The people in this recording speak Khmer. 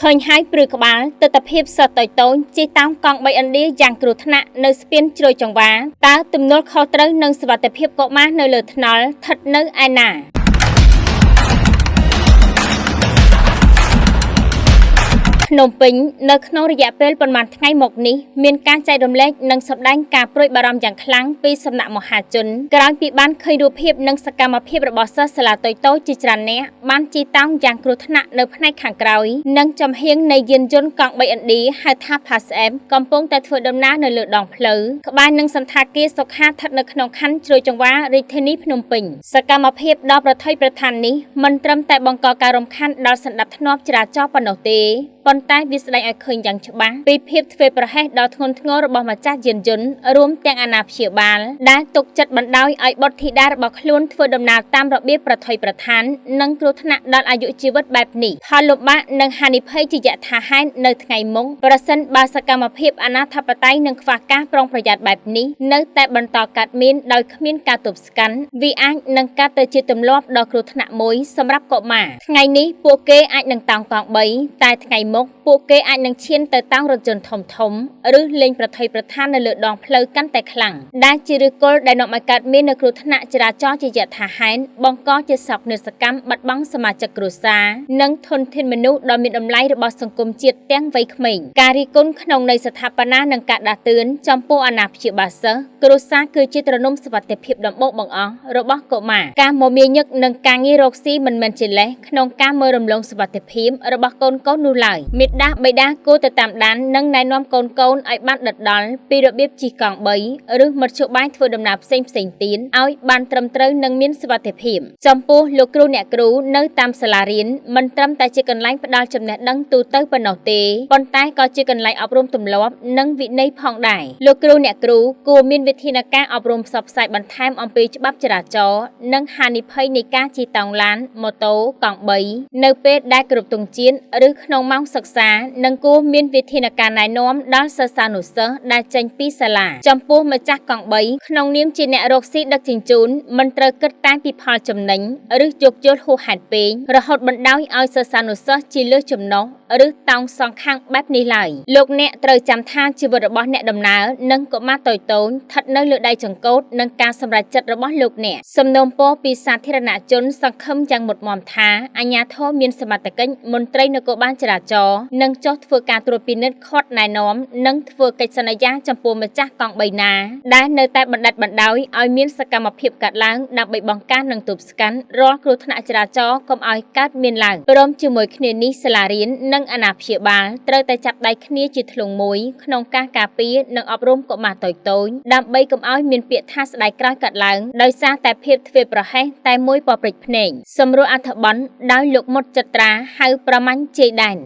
ឃើញហើយព្រឺក្បាលទិដ្ឋភាពសតតូចជិះតោងកង់3ឥណ្ឌាយ៉ាងគ្រោះថ្នាក់នៅស្ពានជ្រោយចង្វាតើទំនួលខុសត្រូវនឹងសុវត្ថិភាពកុមារនៅលើថ្នល់ស្ថិតនៅឯណាភ្នំពេញនៅក្នុងរយៈពេលប៉ុន្មានថ្ងៃមកនេះមានការចែករំលែកនិងសម្ដែងការព្រួយបារម្ភយ៉ាងខ្លាំងពីសំណាក់មហាជនក្រោយពីបានឃើញរូបភាពនិងសកម្មភាពរបស់សិស្សសាលាតូចៗជាច្រើននាក់បានជិះតោងយ៉ាងគ្រោះថ្នាក់នៅផ្នែកខាងក្រោយនិងចំហៀងនៃយានយន្តកង់3ឥណ្ឌាហៅថា PASM កំពុងតែធ្វើដំណើរនៅលើដងផ្លូវក្បែរនឹងសណ្ឋាគារសុខាស្ថិតនៅក្នុងខណ្ឌជ្រោយចង្វាររាជធានីភ្នំពេញសកម្មភាពដ៏ប្រថុយប្រថាននេះមិនត្រឹមតែបង្កការរំខានដល់សណ្ដាប់ធ្នាប់ចរាចរណ៍ប៉ុណ្ណោះទេប៉ុន្តែវាស្ដែងឲ្យឃើញយ៉ាងច្បាស់ពីភាពធ្វេសប្រហែសដ៏ធ្ងន់ធ្ងររបស់ម្ចាស់យានយន្តរួមទាំងអាណាព្យាបាលដែលទុកចិត្តបណ្ដោយឲ្យបុត្រធីតារបស់ខ្លួនធ្វើដំណើរតាមរបៀបប្រថុយប្រថាននិងគ្រោះថ្នាក់ដល់អាយុជីវិតបែបនេះផលលំបាកនិងហានិភ័យជាយថាហេតុនៅថ្ងៃមុខប្រសិនបើសកម្មភាពអាណាធិបតេយ្យនិងខ្វះការប្រុងប្រយ័ត្នបែបនេះនៅតែបន្តកើតមានដោយគ្មានការទប់ស្កាត់វាអាចនឹងកើតទៅជាទម្លាប់ដ៏គ្រោះថ្នាក់មួយសម្រាប់កុមារថ្ងៃនេះពួកគេអាចនឹងតោងកង់3តែថ្ងៃមុខពួកគេអាចនឹងឈានទៅតោងរថយន្តធំឬលេងប្រថុយប្រថាននៅលើដងផ្លូវកាន់តែខ្លាំងដែលជាឫសគល់ដែលនាំឲ្យកើតមាននូវគ្រោះថ្នាក់ចរាចរណ៍ជាយថាហេតុបង្កជាសោកនាដកម្មបាត់បង់សមាជិកគ្រួសារនិងធនធានមនុស្សដ៏មានតម្លៃរបស់សង្គមជាតិទាំងវ័យក្មេងការរិះគន់ក្នុងន័យស្ថាបនានិងការដាស់តឿនចំពោះអាណាព្យាបាលសិស្សគ្រួសារគឺជាទ្រនំសុវត្ថិភាពដំបូងបង្អស់របស់កុមារការមមាញឹកនិងការងាររកស៊ីមិនមែនជាលេសក្នុងការមើលរំលងសុវត្ថិភាពរបស់កូនៗនោះឡើយមេដាបិតាគួរទៅតាមដាននិងណែនាំកូនៗឲ្យបានដិតដល់ពីរបៀបជិះកង់3ឬមធ្យោបាយធ្វើដំណើរផ្សេងៗទៀតឲ្យបានត្រឹមត្រូវនិងមានសុវត្ថិភាពចំពោះលោកគ្រូអ្នកគ្រូនៅតាមសាលារៀនមិនត្រឹមតែជាកន្លែងផ្ដល់ចំណេះដឹងទូទៅប៉ុណ្ណោះទេប៉ុន្តែក៏ជាកន្លែងអប់រំទម្លាប់និងវិន័យផងដែរលោកគ្រូអ្នកគ្រូគួរមានវិធានការអប់រំផ្សព្វផ្សាយបន្ថែមអំពីច្បាប់ចរាចរណ៍និងហានិភ័យនៃការជិះតោងឡានម៉ូតូកង់3នៅពេលដែលគ្រប់ទង់ជាតិឬក្នុងម៉ោងសិក្សានិងគួរមានវិធានការណែនាំដល់សិស្សានុសិស្សដែលចេញពីសាលាចំពោះម្ចាស់កង់3ក្នុងនាមជាអ្នករកស៊ីដឹកជញ្ជូនមិនត្រូវគិតតែពីផលចំណេញឬយោគយល់ហួសហេតុពេករហូតបណ្ដោយឲ្យសិស្សានុសិស្សជាលើសចំណុះឬតោងសងខាងបែបនេះឡើយលោកអ្នកត្រូវចាំថាជីវិតរបស់អ្នកដំណើរនិងកុមារតូចៗស្ថិតនៅលើដៃចង្កូតនិងការសម្រេចចិត្តរបស់លោកអ្នកសំណូមពរពីសាធារណជនសង្ឃឹមយ៉ាងមុតមមថាអាជ្ញាធរមានសមត្ថកិច្ចមន្ត្រីនគរបាលចរាចរណ៍និងចុះធ្វើការត្រួតពិនិត្យឃាត់ណែនាំនិងធ្វើកិច្ចសន្យាចំពោះម្ចាស់កង់3ណាដែលនៅតែបណ្ដេតបណ្ដោយឲ្យមានសកម្មភាពកាត់ឡើងដើម្បីបង្ការនិងទប់ស្កាត់រាល់គ្រោះថ្នាក់ចរាចរណ៍កុំឲ្យកើតមានឡើងព្រមជាមួយគ្នានេះសាលារៀននិងអាណាព្យាបាលត្រូវតែចាប់ដៃគ្នាជាធ្លុងមួយក្នុងការការពារនិងអប់រំកុមារតូចៗដើម្បីកុំឲ្យមានពាក្យថាស្ដាយក្រោយកាត់ឡើងដោយសារតែភាពធ្វេសប្រហែសតែមួយប៉ព្រិចភ្នែកសម្រួលអត្ថបទដោយលោកមុតចត្រាហៅប្រមាញ់ជ័យដែន